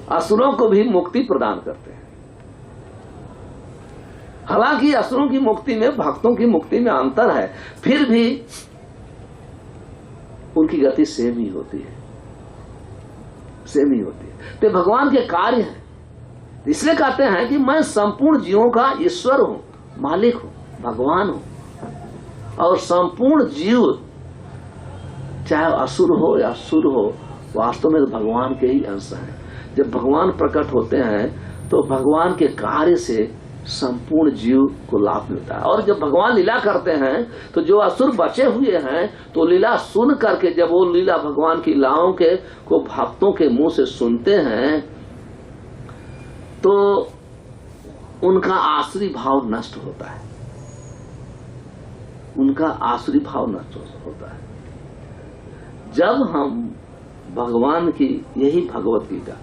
असुरों को भी मुक्ति प्रदान करते हैं। हालांकि असुरों की मुक्ति में भक्तों की मुक्ति में अंतर है, फिर भी उनकी गति सेम ही होती है, सेम ही होती है। तो भगवान के कार्य हैं, इसलिए कहते हैं कि मैं संपूर्ण जीवों का ईश्वर हूं, मालिक हूं, भगवान हूं। और संपूर्ण जीव चाहे असुर हो या सुर हो, वास्तव में तो भगवान के ही अंश हैं। जब भगवान प्रकट होते हैं तो भगवान के कार्य से संपूर्ण जीव को लाभ मिलता है। और जब भगवान लीला करते हैं तो जो असुर बचे हुए हैं तो लीला सुन करके, जब वो लीला भगवान की लीलाओं के को भक्तों के मुंह से सुनते हैं तो उनका आसुरी भाव नष्ट होता है, उनका आसुरी भाव नष्ट होता है। जब हम भगवान की यही भगवत गीता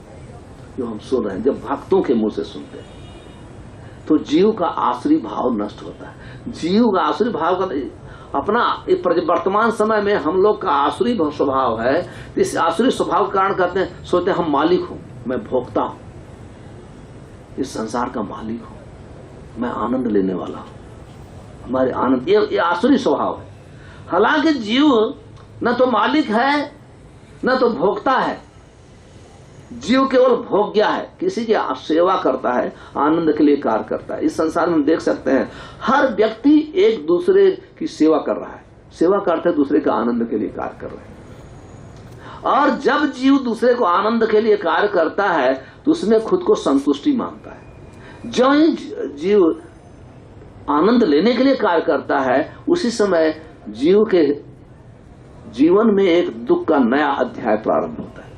जो हम सुन रहे हैं, जब भक्तों के मुंह से सुनते हैं तो जीव का आसुरी भाव नष्ट होता है। जीव का आसुरी भाव का अपना वर्तमान समय में हम लोग का आसुरी स्वभाव है। इस आसुरी स्वभाव के कारण कहते हैं, सोचते हैं हम मालिक हूं, मैं भोक्ता हूं, इस संसार का मालिक हूं, मैं आनंद लेने वाला हूं, हमारे आनंद, ये आसुरी स्वभाव है। हालांकि जीव न तो मालिक है न तो भोक्ता है, जीव केवल भोग्य है, किसी की सेवा करता है, आनंद के लिए कार्य करता है। इस संसार में हम देख सकते हैं हर व्यक्ति एक दूसरे की सेवा कर रहा है, सेवा करते दूसरे के आनंद के लिए कार्य कर रहे हैं। और जब जीव दूसरे को आनंद के लिए कार्य करता है तो उसमें खुद को संतुष्टि मानता है। जो ही जीव आनंद लेने के लिए कार्य करता है उसी समय जीव के जीवन में एक दुख का नया अध्याय प्रारंभ होता है,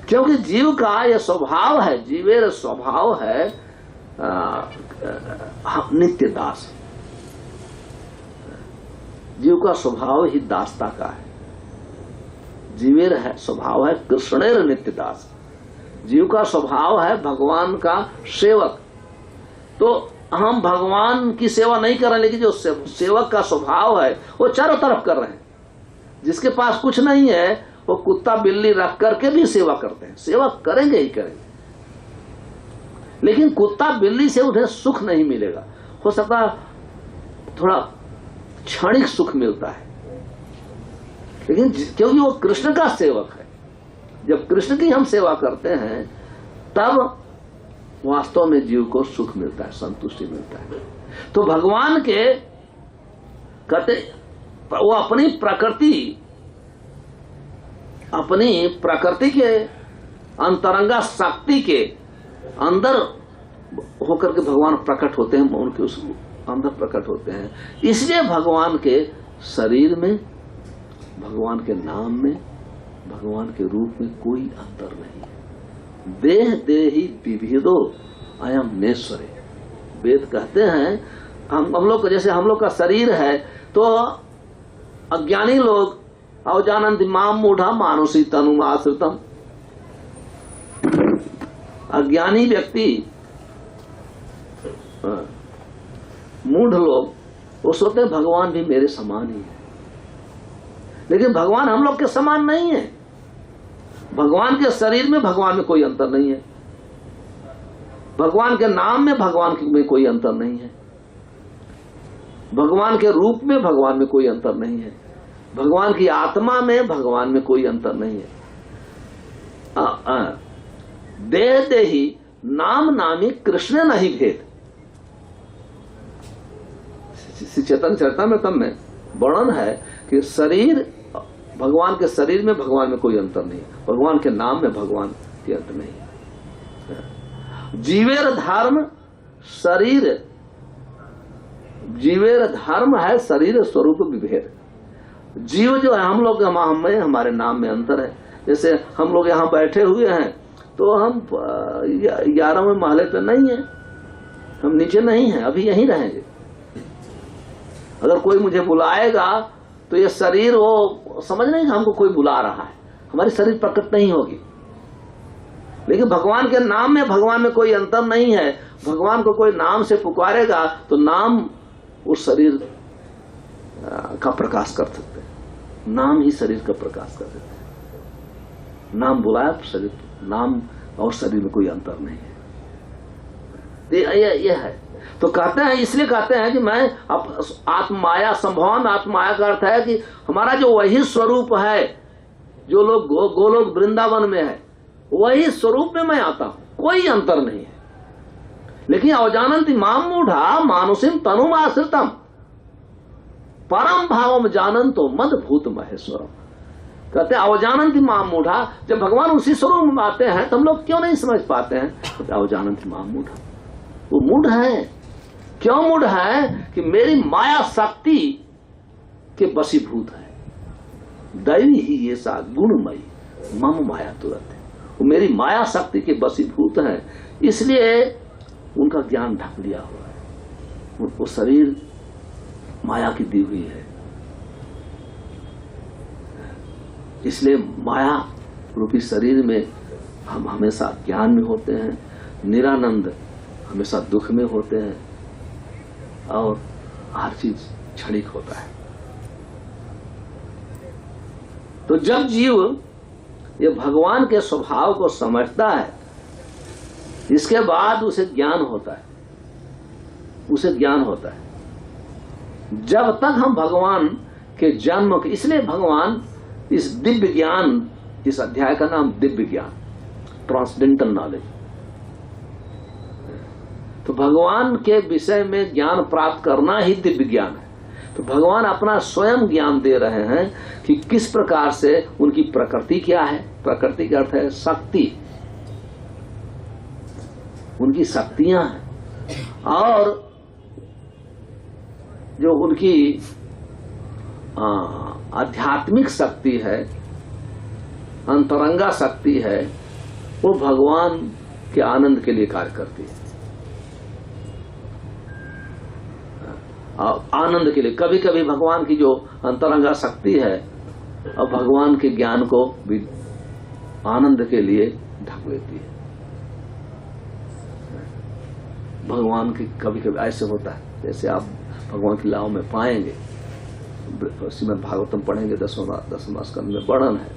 क्योंकि जीव का यह स्वभाव है, जीवेर स्वभाव है नित्य दास। जीव का स्वभाव ही दासता का है। जीवेर है स्वभाव है कृष्णेर नित्य दास। जीव का स्वभाव है भगवान का सेवक। तो हम भगवान की सेवा नहीं कर रहे, लेकिन जो सेवक का स्वभाव है वो चारों तरफ कर रहे हैं। जिसके पास कुछ नहीं है वो कुत्ता बिल्ली रख करके भी सेवा करते हैं, सेवा करेंगे ही करेंगे, लेकिन कुत्ता बिल्ली से उन्हें सुख नहीं मिलेगा। हो सकता थोड़ा क्षणिक सुख मिलता है, लेकिन क्योंकि वो कृष्ण का सेवक है। जब कृष्ण की हम सेवा करते हैं तब वास्तव में जीव को सुख मिलता है, संतुष्टि मिलता है। तो भगवान के कहते वो अपनी प्रकृति के अंतरंगा शक्ति के अंदर होकर के भगवान प्रकट होते हैं, उनके उस अंदर प्रकट होते हैं। इसलिए भगवान के शरीर में, भगवान के नाम में, भगवान के रूप में कोई अंतर नहीं है। देह देहि विविधो अयम नेश्वरे। वेद कहते हैं हम लोग को, जैसे हम लोग का शरीर है तो अज्ञानी लोग अवजानन्ति माम मूढ़ा मानुषी तनु आश्रितम। अज्ञानी व्यक्ति, मूढ़ लोग वो सोचते हैं भगवान भी मेरे समान ही है, लेकिन भगवान हम लोग के समान नहीं है। भगवान के शरीर में भगवान में कोई अंतर नहीं है, भगवान के नाम में भगवान में कोई अंतर नहीं है, भगवान के रूप में भगवान में कोई अंतर नहीं है, भगवान की आत्मा में भगवान में कोई अंतर नहीं है। देह देही नाम नामी कृष्ण नहीं भेद। चेतन चरितामृत में वर्णन है कि शरीर, भगवान के शरीर में भगवान में कोई अंतर नहीं है, भगवान के नाम में भगवान के अंतर नहीं है। जीवेर धर्म शरीर, जीवेर धर्म है शरीर स्वरूप विभेद। जीव जो है हम लोग में, हमारे नाम में अंतर है। जैसे हम लोग यहाँ बैठे हुए हैं तो हम 11वें महले पे नहीं है, हम नीचे नहीं है, अभी यहीं रहेंगे। अगर कोई मुझे बुलाएगा तो ये शरीर वो समझ नहीं कि हमको कोई बुला रहा है, हमारी शरीर प्रकट नहीं होगी। लेकिन भगवान के नाम में भगवान में कोई अंतर नहीं है। भगवान को कोई नाम से पुकारेगा तो नाम उस शरीर का प्रकाश कर सकते हैं, नाम ही शरीर का प्रकाश कर सकते हैं। नाम बुलाया, शरीर, नाम और शरीर में कोई अंतर नहीं है। ये है। तो कहते हैं, इसलिए कहते हैं कि मैं आत्माया संभवन, आत्माया का अर्थ है कि हमारा जो वही स्वरूप है, जो लोग गोलोक वृंदावन में है, वही स्वरूप में मैं आता हूं, कोई अंतर नहीं है। लेकिन अवजानन्ति माम मूढ़ा मानुषिम तनुमाश्रितम परम भावम जानन्तो मद भूत महेश्वरम। कहते हैं अवजानन्ति माम मूढ़ा, जब भगवान उसी स्वरूप में आते हैं तो हम लोग क्यों नहीं समझ पाते हैं? कहते अवजानन्ति माम मूढ़ा, वो मूढ़ है। क्यों मूढ़ है? कि मेरी माया शक्ति के वशीभूत है। दैवी ही ये सा गुणमयी मम माया तुरंत है, वो मेरी माया शक्ति के वशीभूत है, इसलिए उनका ज्ञान ढक लिया हुआ है। वो शरीर माया की दी हुई है, इसलिए माया रूपी शरीर में हम हमेशा ज्ञान में होते हैं, निरानंद हमेशा दुख में होते हैं, और हर चीज क्षणिक होता है। तो जब जीव ये भगवान के स्वभाव को समझता है, इसके बाद उसे ज्ञान होता है, उसे ज्ञान होता है। जब तक हम भगवान के जन्म के, इसलिए भगवान इस दिव्य ज्ञान, इस अध्याय का नाम दिव्य ज्ञान, ट्रांसडेंटल नॉलेज। तो भगवान के विषय में ज्ञान प्राप्त करना ही दिव्य ज्ञान है। तो भगवान अपना स्वयं ज्ञान दे रहे हैं कि किस प्रकार से उनकी प्रकृति क्या है। प्रकृति का अर्थ है शक्ति, उनकी शक्तियां हैं, और जो उनकी आध्यात्मिक शक्ति है, अंतरंगा शक्ति है, वो भगवान के आनंद के लिए कार्य करती है। आनंद के लिए, कभी कभी भगवान की जो अंतरंगा शक्ति है और भगवान के ज्ञान को भी आनंद के लिए ढक देती है। भगवान की कभी कभी ऐसे होता है, जैसे आप भगवान की लीलाओं में पाएंगे, श्रीमद् भागवतम पढ़ेंगे, 10वां स्कंद में वर्णन है।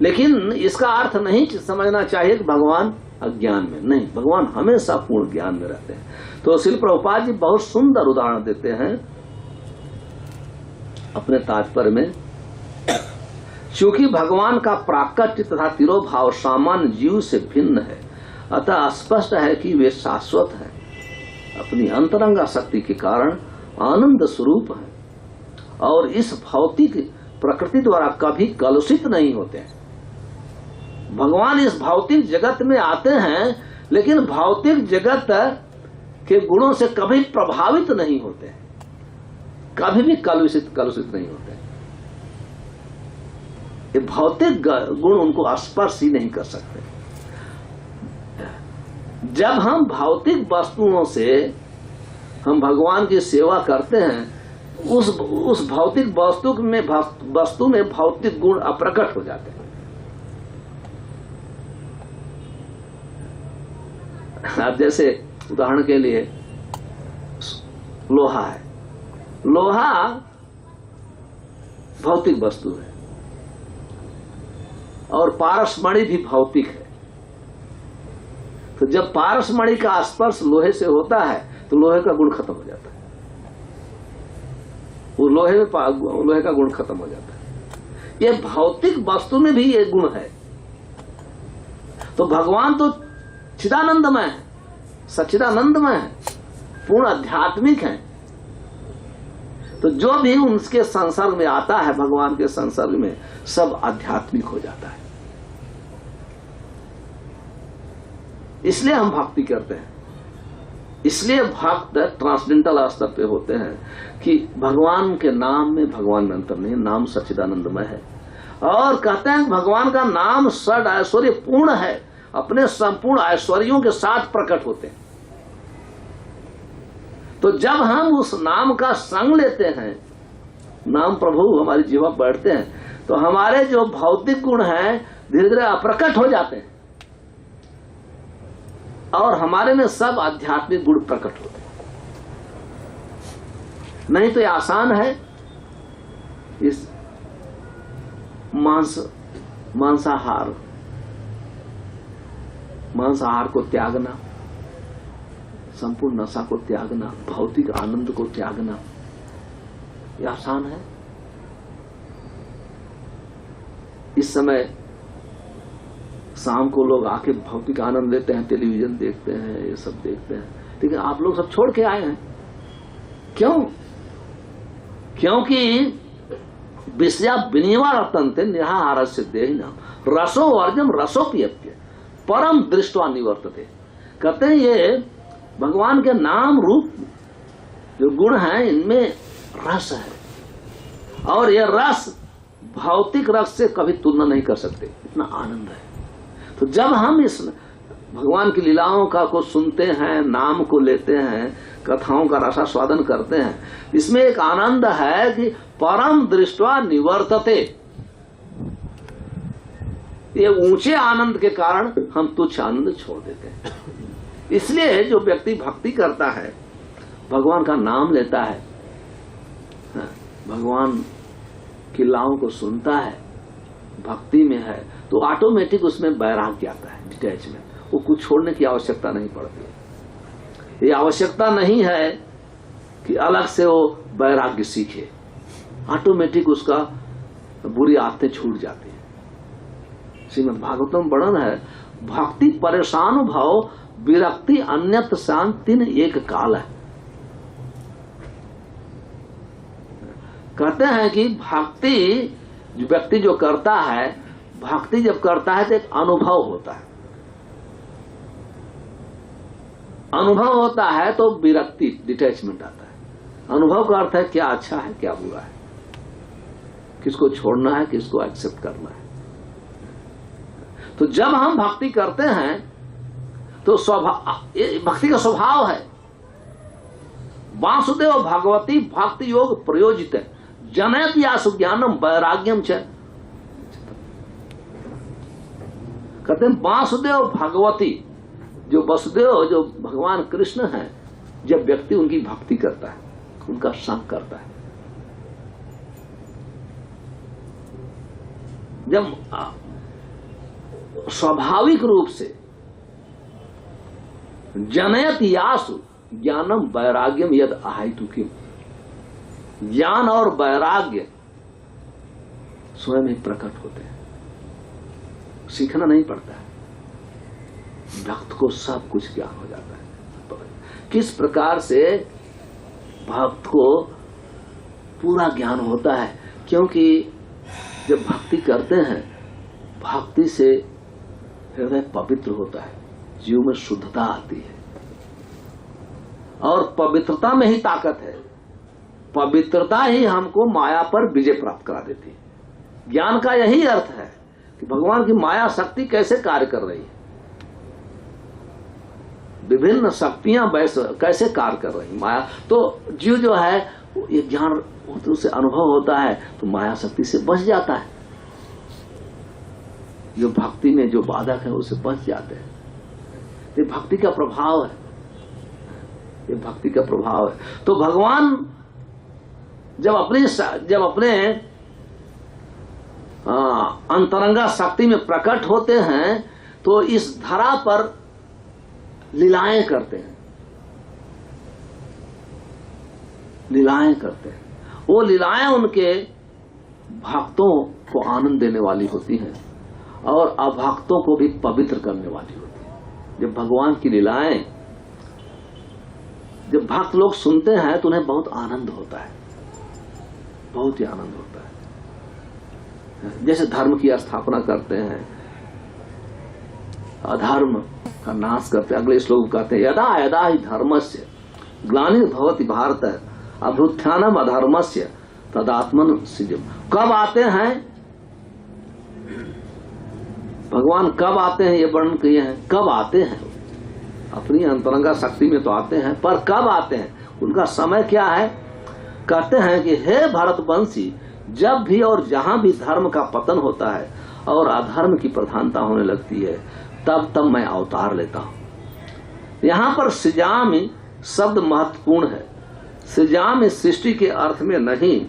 लेकिन इसका अर्थ नहीं समझना चाहिए कि भगवान अज्ञान में, नहीं, भगवान हमेशा पूर्ण ज्ञान में रहते हैं। तो श्रील प्रभुपाद जी बहुत सुंदर उदाहरण देते हैं अपने तात्पर्य में। चूंकि भगवान का प्राकट्य तथा तिरोभाव सामान्य जीव से भिन्न है, अतः स्पष्ट है कि वे शाश्वत हैं, अपनी अंतरंगा शक्ति के कारण आनंद स्वरूप है, और इस भौतिक प्रकृति द्वारा कभी कलुषित नहीं होते हैं। भगवान इस भौतिक जगत में आते हैं, लेकिन भौतिक जगत के गुणों से कभी प्रभावित नहीं होते, कभी भी कलुषित नहीं होते। ये भौतिक गुण उनको स्पर्श ही नहीं कर सकते। जब हम भौतिक वस्तुओं से हम भगवान की सेवा करते हैं, उस भौतिक वस्तु में भौतिक गुण अप्रकट हो जाते हैं। अब जैसे उदाहरण के लिए लोहा है, लोहा भौतिक वस्तु है, और पारसमणि भी भौतिक है। तो जब पारसमणि का स्पर्श लोहे से होता है तो लोहे का गुण खत्म हो जाता है, वो लोहे का गुण खत्म हो जाता है। ये भौतिक वस्तु में भी ये गुण है। तो भगवान तो चिदानंदमय है, सच्चिदानंदमय है, पूर्ण आध्यात्मिक है। तो जो भी उनके संसर्ग में आता है, भगवान के संसर्ग में, सब आध्यात्मिक हो जाता है। इसलिए हम भक्ति करते हैं, इसलिए भक्त ट्रांसडेंटल स्तर पे होते हैं कि भगवान के नाम में भगवान में अंतर नहीं, नाम सच्चिदानंदमय है। और कहते हैं भगवान का नाम षड ऐश्वर्य पूर्ण है, अपने संपूर्ण ऐश्वर्यों के साथ प्रकट होते हैं। तो जब हम उस नाम का संग लेते हैं, नाम प्रभु हमारी जीवा बैठते हैं, तो हमारे जो भौतिक गुण हैं धीरे धीरे अप्रकट हो जाते हैं, और हमारे में सब आध्यात्मिक गुण प्रकट होते हैं। नहीं तो ये आसान है इस मांस मांसाहार को त्यागना, संपूर्ण नशा को त्यागना, भौतिक आनंद को त्यागना, यह आसान है? इस समय शाम को लोग आके भौतिक आनंद लेते हैं, टेलीविजन देखते हैं, ये सब देखते हैं, लेकिन आप लोग सब छोड़ के आए हैं। क्यों? क्योंकि विषया विनिवारतन्ते निराहारस्य देहिनां रसो वर्जम रसोप्यप्य परम दृष्ट्वा निवर्तते। कहते हैं ये भगवान के नाम रूप जो गुण है इनमें रस है, और यह रस भौतिक रस से कभी तुलना नहीं कर सकते, इतना आनंद है। तो जब हम इस भगवान की लीलाओं का को सुनते हैं, नाम को लेते हैं, कथाओं का रसास्वादन करते हैं, इसमें एक आनंद है कि परम दृष्ट्वा निवर्तते। ये ऊंचे आनंद के कारण हम तुच्छ आनंद छोड़ देते हैं। इसलिए जो व्यक्ति भक्ति करता है, भगवान का नाम लेता है, भगवान की लीलाओं को सुनता है, भक्ति में है, तो ऑटोमेटिक उसमें वैराग्य आता है, डिटैचमेंट। वो कुछ छोड़ने की आवश्यकता नहीं पड़ती। ये आवश्यकता नहीं है कि अलग से वो वैराग्य सीखे, ऑटोमेटिक उसका बुरी आदतें छूट जाती है। श्रीमद् भागवतम वर्णन है, भक्ति परेशान भाव विरक्ति अन्यत शांति एक काल है। कहते हैं कि भक्ति जो व्यक्ति जो करता है, भक्ति जब करता है तो एक अनुभव होता है। अनुभव होता है तो विरक्ति, डिटैचमेंट आता है। अनुभव का अर्थ है क्या अच्छा है क्या बुरा है, किसको छोड़ना है किसको एक्सेप्ट करना है। तो जब हम भक्ति करते हैं तो भक्ति का स्वभाव है वासुदेव भगवती भक्ति योग प्रयोजित है जनयत यासु ज्ञानम वैराग्यम च। कहते हैं वासुदेव भगवती, जो वसुदेव जो भगवान कृष्ण हैं, जब व्यक्ति उनकी भक्ति करता है, उनका संग करता है, जब स्वाभाविक रूप से जनयत यासु ज्ञानम वैराग्यम यद आहितु किम, ज्ञान और वैराग्य स्वयं ही प्रकट होते हैं, सीखना नहीं पड़ता है। भक्त को सब कुछ ज्ञान हो जाता है। किस प्रकार से भक्त को पूरा ज्ञान होता है, क्योंकि जब भक्ति करते हैं, भक्ति से हृदय पवित्र होता है, जीव में शुद्धता आती है, और पवित्रता में ही ताकत है। पवित्रता ही हमको माया पर विजय प्राप्त करा देती है। ज्ञान का यही अर्थ है कि भगवान की माया शक्ति कैसे कार्य कर रही है, विभिन्न शक्तियां कैसे कार्य कर रही माया। तो जीव जो है ये ज्ञान उसे अनुभव होता है तो माया शक्ति से बच जाता है। जो भक्ति में जो बाधक है उससे बच जाते हैं। ये भक्ति का प्रभाव है, ये भक्ति का प्रभाव है। तो भगवान जब अपने अंतरंगा शक्ति में प्रकट होते हैं तो इस धरा पर लीलाएं करते हैं, लीलाएं करते हैं। वो लीलाएं उनके भक्तों को आनंद देने वाली होती हैं और अभक्तों को भी पवित्र करने वाली होती है। जब भगवान की लीलाएं जब भक्त लोग सुनते हैं तो उन्हें बहुत आनंद होता है, बहुत ही आनंद होता है। जैसे धर्म की स्थापना करते हैं, अधर्म का नाश करते हैं। अगले श्लोक कहते हैं यदा यदा ही धर्मस्य ग्लानिर्भवति भारत अभ्युत्थानम अधर्मस्य तदात्मन सृजम। कब आते हैं भगवान, कब आते हैं ये वर्णन किए हैं। कब आते हैं, अपनी अंतरंगा शक्ति में तो आते हैं, पर कब आते हैं, उनका समय क्या है। कहते हैं कि हे भरतवंशी, जब भी और जहां भी धर्म का पतन होता है और अधर्म की प्रधानता होने लगती है, तब मैं अवतार लेता हूं। यहां पर सृजामि शब्द महत्वपूर्ण है। सृजामि सृष्टि के अर्थ में नहीं,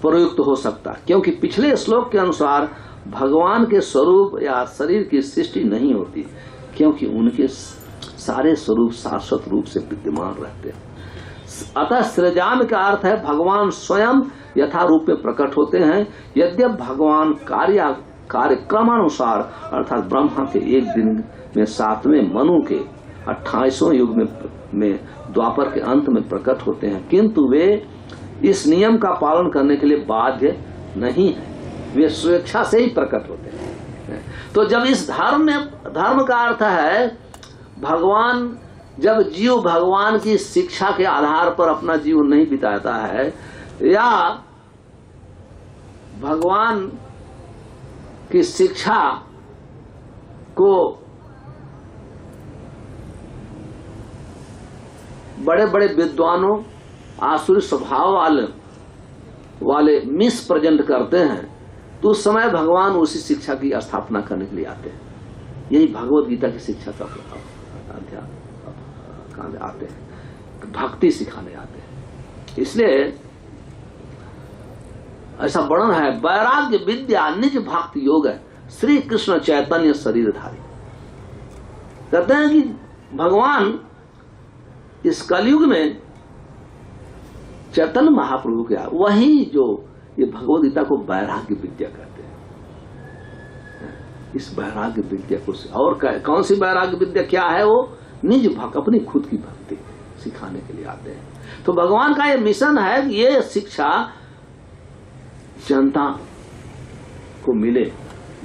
प्रयुक्त हो सकता, क्योंकि पिछले श्लोक के अनुसार भगवान के स्वरूप या शरीर की सृष्टि नहीं होती, क्योंकि उनके सारे स्वरूप शाश्वत रूप से विद्यमान रहते हैं। अतः सृजान का अर्थ है भगवान स्वयं यथा रूप में प्रकट होते हैं। यद्यप भगवान कार्यक्रमानुसार अर्थात ब्रह्मा के एक दिन में 7वें मनु के 28वें युग में द्वापर के अंत में प्रकट होते हैं, किंतु वे इस नियम का पालन करने के लिए बाध्य नहीं है, वे स्वेच्छा से ही प्रकट होते हैं। तो जब इस धर्म का अर्थ है भगवान, जब जीव भगवान की शिक्षा के आधार पर अपना जीवन नहीं बिताता है या भगवान की शिक्षा को बड़े बड़े विद्वानों आसुरी स्वभाव वाले मिस प्रेजेंट करते हैं, तो उस समय भगवान उसी शिक्षा की स्थापना करने के लिए आते हैं। यही भगवत गीता की शिक्षा का आते हैं, भक्ति सिखाने आते हैं। इसलिए ऐसा वर्णन है, वैराग्य विद्या निज भक्ति योग है श्री कृष्ण चैतन्य शरीरधारी। कहते हैं कि भगवान इस कलयुग में चैतन्य महाप्रभु के वही जो ये भगवद गीता को वैराग्य विद्या कहते हैं। इस वैराग्य विद्या को और कौन सी वैराग्य विद्या क्या है? वो निज भक्त अपनी खुद की भक्ति सिखाने के लिए आते हैं। तो भगवान का ये मिशन है कि ये शिक्षा जनता को मिले,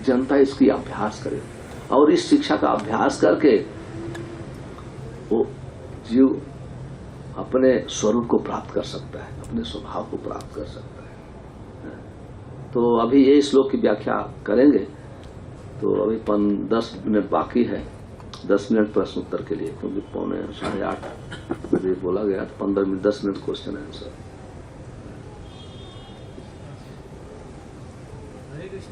जनता इसकी अभ्यास करे और इस शिक्षा का अभ्यास करके वो जीव अपने स्वरूप को प्राप्त कर सकता है, अपने स्वभाव को प्राप्त कर सकता है। तो अभी ये श्लोक की व्याख्या करेंगे। तो अभी 10 मिनट बाकी है, 10 मिनट प्रश्न उत्तर के लिए, क्योंकि 7:45 बजे बोला गया, 10 मिनट क्वेश्चन आंसर। हरे कृष्ण।